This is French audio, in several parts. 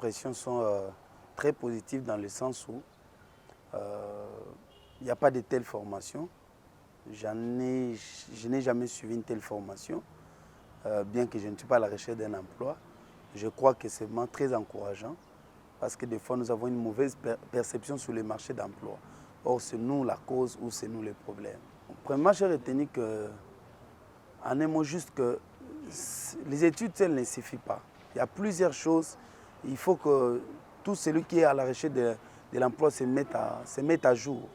impressions sont très positives dans le sens où il n'y a pas de telle formation. Je n'ai jamais suivi une telle formation, bien que je ne suis pas à la recherche d'un emploi. Je crois que c'est vraiment très encourageant parce que des fois nous avons une mauvaise perception sur le marché d'emploi. Or, c'est nous la cause ou c'est nous le problème. Premièrement, j'ai retenu que, en un mot juste que les études, elles ne suffisent pas. Il y a plusieurs choses. Il faut que tout celui qui est à la recherche de l'emploi se mette à jour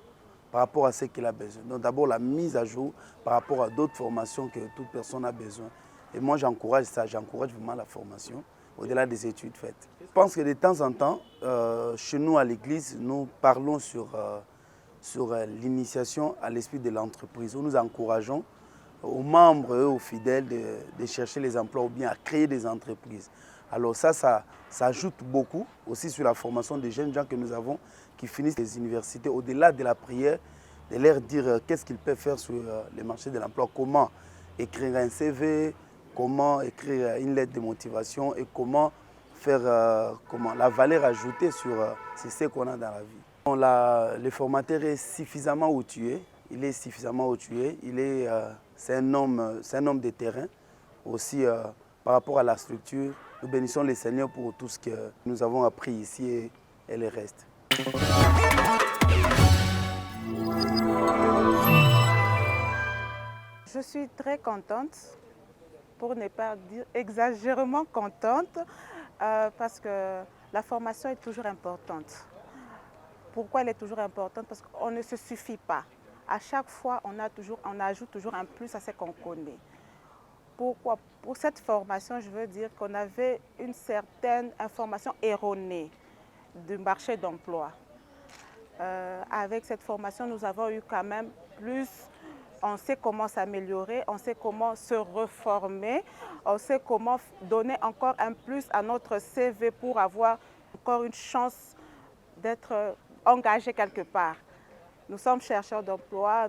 par rapport à ce qu'il a besoin. Donc d'abord la mise à jour par rapport à d'autres formations que toute personne a besoin. Et moi j'encourage ça, j'encourage vraiment la formation au-delà des études faites. Je pense que de temps en temps, chez nous à l'église, nous parlons sur l'initiation à l'esprit de l'entreprise, où nous encourageons aux membres et aux fidèles de chercher les emplois ou bien à créer des entreprises. Alors ça ajoute beaucoup aussi sur la formation des jeunes gens que nous avons qui finissent les universités, au-delà de la prière, de leur dire qu'est-ce qu'ils peuvent faire sur le marché de l'emploi, comment écrire un CV, comment écrire une lettre de motivation et comment faire la valeur ajoutée sur ce qu'on a dans la vie. Le formateur est suffisamment outillé, c'est un homme de terrain aussi par rapport à la structure. Nous bénissons le Seigneur pour tout ce que nous avons appris ici et le reste. Je suis très contente, pour ne pas dire exagérément contente, parce que la formation est toujours importante. Pourquoi elle est toujours importante? Parce qu'on ne se suffit pas. À chaque fois, on ajoute toujours un plus à ce qu'on connaît. Pourquoi? Pour cette formation, je veux dire qu'on avait une certaine information erronée du marché d'emploi. Avec cette formation, nous avons eu quand même plus, on sait comment s'améliorer, on sait comment se reformer, on sait comment donner encore un plus à notre CV pour avoir encore une chance d'être engagé quelque part. Nous sommes chercheurs d'emploi,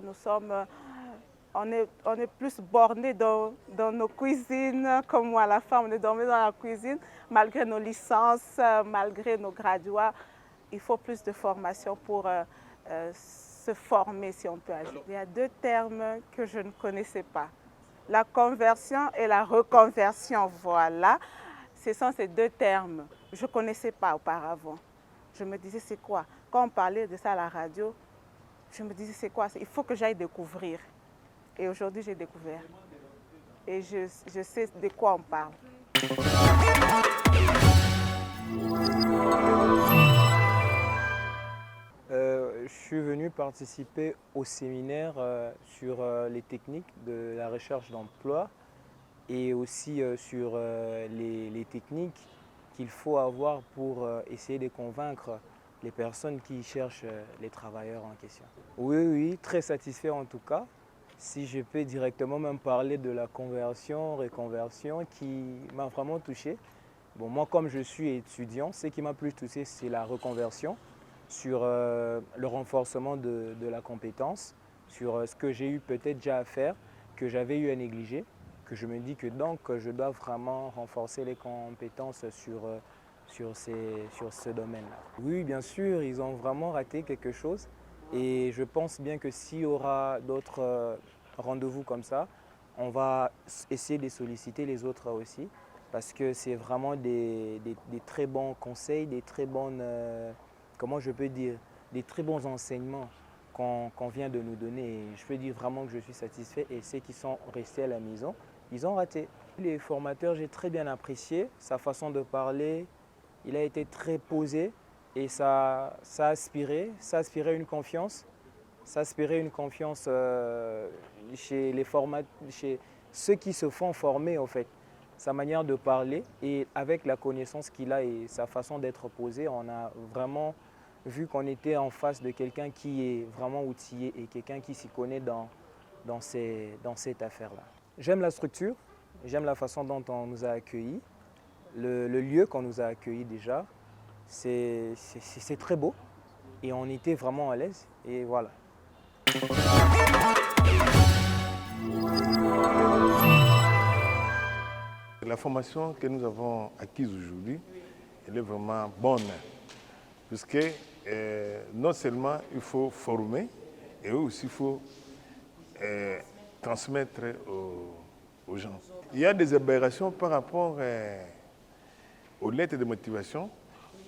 on est plus bornés dans nos cuisines, comme moi, la femme, on est dormi dans la cuisine, malgré nos licences, malgré nos graduats. Il faut plus de formation pour se former, si on peut ajouter. Il y a deux termes que je ne connaissais pas. La conversion et la reconversion, voilà. Ce sont ces deux termes. Je ne connaissais pas auparavant. Je me disais, c'est quoi? Quand on parlait de ça à la radio, je me disais, c'est quoi? Il faut que j'aille découvrir. Et aujourd'hui, j'ai découvert. Et je sais de quoi on parle. Je suis venu participer au séminaire sur les techniques de la recherche d'emploi et aussi sur les techniques qu'il faut avoir pour essayer de convaincre les personnes qui cherchent les travailleurs en question. Oui, très satisfait en tout cas. Si je peux directement même parler de la conversion, reconversion qui m'a vraiment touché. Bon, moi, comme je suis étudiant, ce qui m'a plus touché, c'est la reconversion sur le renforcement de la compétence, sur ce que j'ai eu peut-être déjà à faire, que j'avais eu à négliger, que je me dis que donc je dois vraiment renforcer les compétences sur ce domaine-là. Oui, bien sûr, ils ont vraiment raté quelque chose et je pense bien que s'il y aura d'autres rendez-vous comme ça, on va essayer de solliciter les autres aussi parce que c'est vraiment des très bons conseils, des très bonnes, comment je peux dire, des très bons enseignements qu'on vient de nous donner. Et je peux dire vraiment que je suis satisfait et ceux qui sont restés à la maison, ils ont raté. Les formateurs, j'ai très bien apprécié sa façon de parler. Il a été très posé et ça aspirait une confiance. Ça aspirait une confiance chez ceux qui se font former en fait. Sa manière de parler et avec la connaissance qu'il a et sa façon d'être posé, on a vraiment vu qu'on était en face de quelqu'un qui est vraiment outillé et quelqu'un qui s'y connaît dans cette affaire-là. J'aime la structure, j'aime la façon dont on nous a accueillis, le lieu qu'on nous a accueillis déjà, c'est très beau et on était vraiment à l'aise et voilà. La formation que nous avons acquise aujourd'hui elle est vraiment bonne. Puisque non seulement il faut former, et aussi il faut transmettre aux gens. Il y a des aberrations par rapport aux lettres de motivation,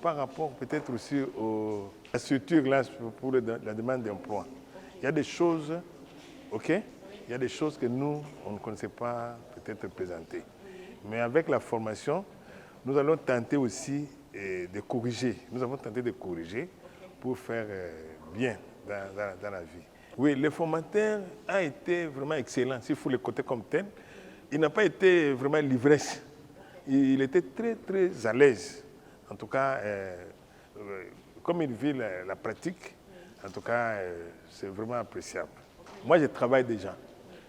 par rapport peut-être aussi à la structure là, pour la demande d'emploi. Il y a des choses, ok, il y a des choses que nous, on ne connaissait pas peut-être présenter. Mais avec la formation, nous allons tenter aussi de corriger. Nous avons tenté de corriger pour faire bien dans la vie. Oui, le formateur a été vraiment excellent, s'il faut le côté comme tel. Il n'a pas été vraiment l'ivresse. Il était très, très à l'aise. En tout cas, comme il vit la pratique, en tout cas, c'est vraiment appréciable. Moi, je travaille déjà.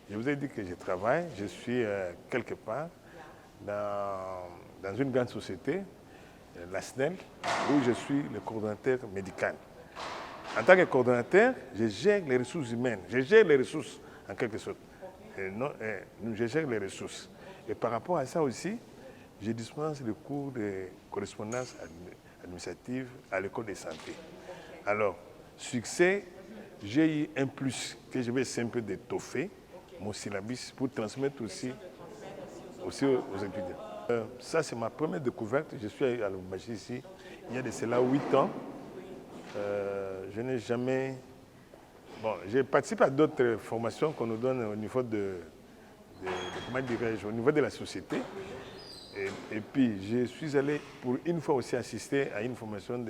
Je vous ai dit que je travaille. Je suis quelque part dans une grande société, la SNEL, où je suis le coordonnateur médical. En tant que coordonnateur, je gère les ressources humaines. Je gère les ressources, en quelque sorte. Je gère les ressources. Et par rapport à ça aussi, je dispense le cours de correspondance administrative à l'école de santé. Alors, succès, j'ai eu un plus que je vais essayer un peu d'étoffer, mon syllabus, pour transmettre aussi aux étudiants. Ça, c'est ma première découverte. Je suis à l'Oumbachi ici, il y a de cela 8 ans. Je n'ai jamais... Bon, j'ai participé à d'autres formations qu'on nous donne au niveau comment dirais-je, au niveau de la société. Et puis, je suis allé pour une fois aussi assister à une formation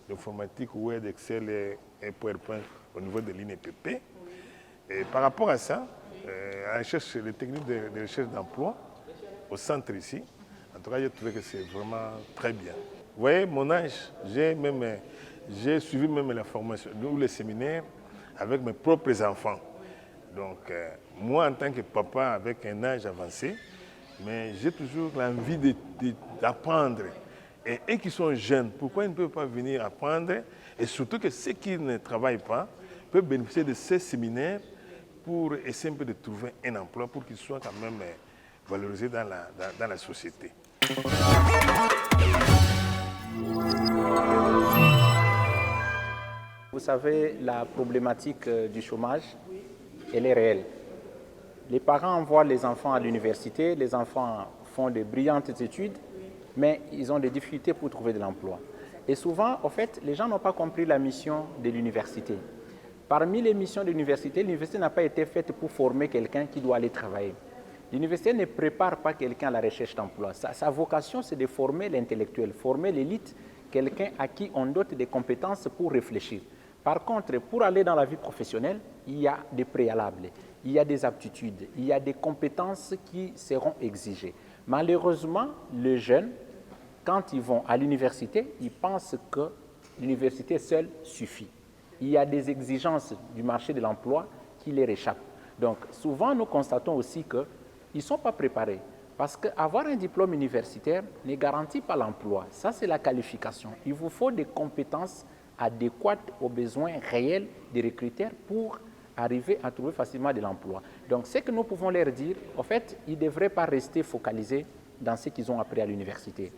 d'informatique, Word, Excel et PowerPoint au niveau de l'INEPP. Et par rapport à ça, à la recherche, les techniques de recherche d'emploi au centre ici, en tout cas, j'ai trouvé que c'est vraiment très bien. Vous voyez, mon âge, j'ai suivi même la formation ou les séminaires avec mes propres enfants. Donc, moi, en tant que papa avec un âge avancé, mais j'ai toujours l'envie d'apprendre. Et eux qui sont jeunes, pourquoi ils ne peuvent pas venir apprendre? Et surtout que ceux qui ne travaillent pas peuvent bénéficier de ces séminaires pour essayer un peu de trouver un emploi pour qu'ils soient quand même valorisés dans la société. Vous savez, la problématique du chômage, elle est réelle. Les parents envoient les enfants à l'université, les enfants font de brillantes études, mais ils ont des difficultés pour trouver de l'emploi. Et souvent, en fait, les gens n'ont pas compris la mission de l'université. Parmi les missions de l'université n'a pas été faite pour former quelqu'un qui doit aller travailler. L'université ne prépare pas quelqu'un à la recherche d'emploi. Sa vocation, c'est de former l'intellectuel, former l'élite, quelqu'un à qui on dote des compétences pour réfléchir. Par contre, pour aller dans la vie professionnelle, il y a des préalables, il y a des aptitudes, il y a des compétences qui seront exigées. Malheureusement, les jeunes, quand ils vont à l'université, ils pensent que l'université seule suffit. Il y a des exigences du marché de l'emploi qui leur échappent. Donc, souvent, nous constatons aussi qu'ils ne sont pas préparés. Parce qu'avoir un diplôme universitaire ne garantit pas l'emploi. Ça, c'est la qualification. Il vous faut des compétences adéquates aux besoins réels des recruteurs pour arriver à trouver facilement de l'emploi. Donc, ce que nous pouvons leur dire, en fait, ils ne devraient pas rester focalisés dans ce qu'ils ont appris à l'université.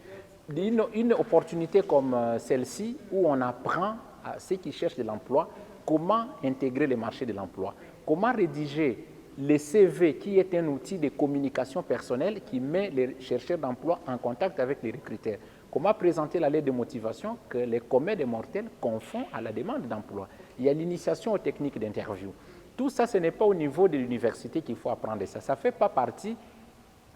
Une opportunité comme celle-ci, où on apprend à ceux qui cherchent de l'emploi comment intégrer le marché de l'emploi, comment rédiger le CV, qui est un outil de communication personnelle qui met les chercheurs d'emploi en contact avec les recruteurs. Comment présenter la lettre de motivation que les communs des mortels confondent à la demande d'emploi. Il y a l'initiation aux techniques d'interview. Tout ça, ce n'est pas au niveau de l'université qu'il faut apprendre ça. Ça ne fait pas partie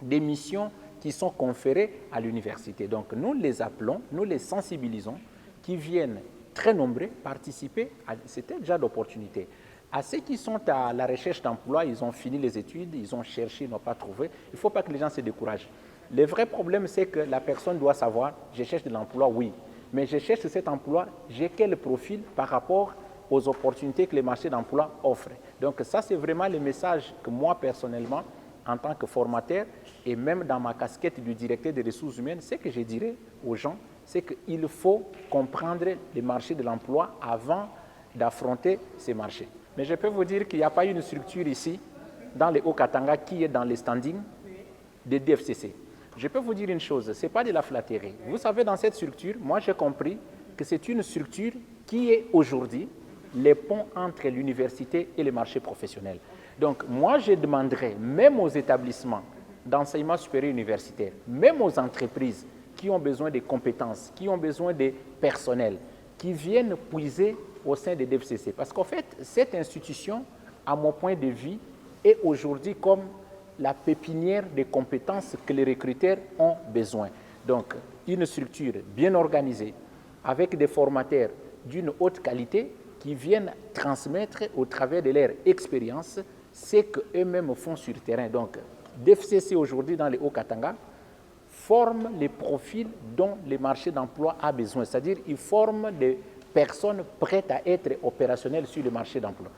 des missions qui sont conférées à l'université. Donc nous les appelons, nous les sensibilisons, qui viennent très nombreux participer à c'était déjà d'opportunités. À ceux qui sont à la recherche d'emploi, ils ont fini les études, ils ont cherché, ils n'ont pas trouvé. Il ne faut pas que les gens se découragent. Le vrai problème, c'est que la personne doit savoir, je cherche de l'emploi, oui, mais je cherche cet emploi, j'ai quel profil par rapport aux opportunités que le marché d'emploi offre. Donc ça, c'est vraiment le message que moi, personnellement, en tant que formateur, et même dans ma casquette du directeur des ressources humaines, ce que je dirais aux gens, c'est qu'il faut comprendre le marché de l'emploi avant d'affronter ces marchés. Mais je peux vous dire qu'il n'y a pas une structure ici, dans les Hauts-Katanga, qui est dans les standings des DFCC. je peux vous dire une chose, ce n'est pas de la flatterie. Vous savez, dans cette structure, moi j'ai compris que c'est une structure qui est aujourd'hui les ponts entre l'université et le marché professionnel. Donc moi je demanderais, même aux établissements d'enseignement supérieur universitaire, même aux entreprises qui ont besoin de compétences, qui ont besoin de personnel, qui viennent puiser au sein des DFCC. Parce qu'en fait, cette institution, à mon point de vue, est aujourd'hui comme la pépinière des compétences que les recruteurs ont besoin. Donc, une structure bien organisée, avec des formateurs d'une haute qualité qui viennent transmettre au travers de leur expérience ce qu'eux-mêmes font sur le terrain. Donc, DFCC aujourd'hui dans les Hauts-Katanga forme les profils dont le marché d'emploi a besoin. C'est-à-dire qu'ils forment des personnes prêtes à être opérationnelles sur le marché d'emploi.